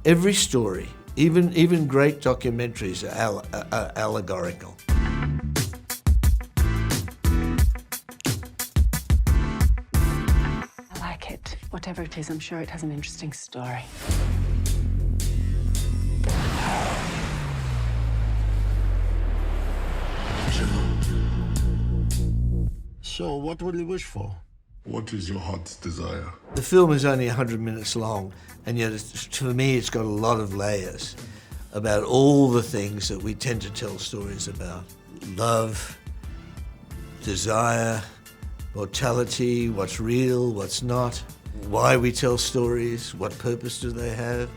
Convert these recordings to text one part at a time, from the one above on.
Every story, even great documentaries, are allegorical. I like it. Whatever it is, I'm sure it has an interesting story. So, what will you wish for? What is your heart's desire? The film is only 100 minutes long, and yet for me it's got a lot of layers about all the things that we tend to tell stories about. Love, desire, mortality, what's real, what's not, why we tell stories, what purpose do they have,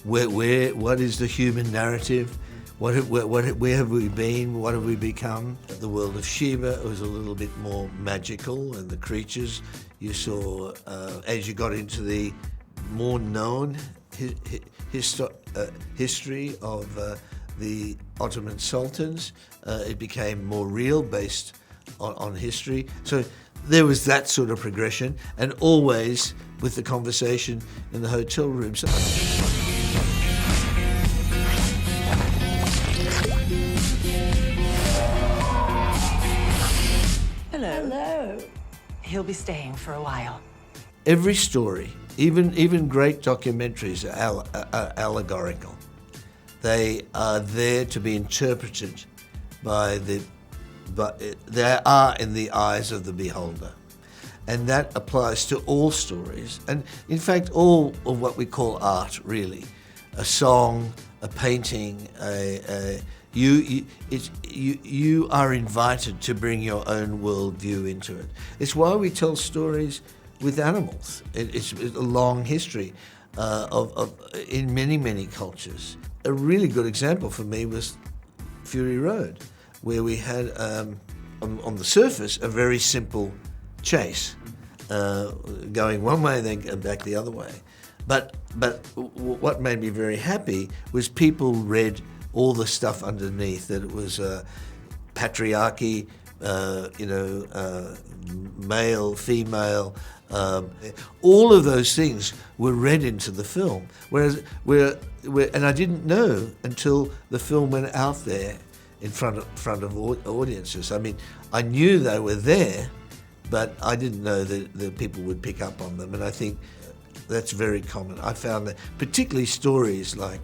what is the human narrative, where have we been, what have we become. The world of Sheba was a little bit more magical, and the creatures you saw, as you got into the more known history of the Ottoman sultans, it became more real, based on history. So there was that sort of progression, and always with the conversation in the hotel room. So Hello. He'll be staying for a while. every story, even great documentaries, are allegorical. They are there to be interpreted they are in the eyes of the beholder. And that applies to all stories, and in fact all of what we call art, really. A song, a painting, you are invited to bring your own worldview into it. It's why we tell stories with animals. It's a long history in many cultures. A really good example for me was Fury Road, where we had on the surface a very simple chase, going one way and then back the other way. But what made me very happy was people read all the stuff underneath, that it was patriarchy, male, female, all of those things were read into the film. And I didn't know until the film went out there in front of audiences. I mean, I knew they were there, but I didn't know that people would pick up on them. And I think that's very common. I found that particularly stories like,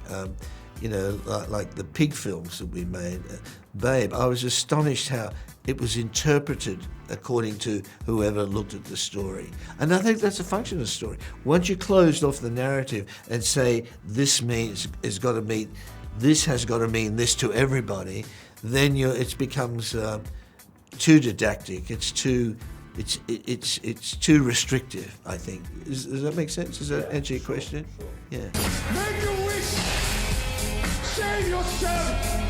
like the pig films that we made, Babe, I was astonished how it was interpreted according to whoever looked at the story. And I think that's a function of the story. Once you closed off the narrative and say, this has got to mean this to everybody, then it becomes too didactic. It's too restrictive, I think. Does that make sense? Does that answer your question? Yeah. Make a wish! Save yourself!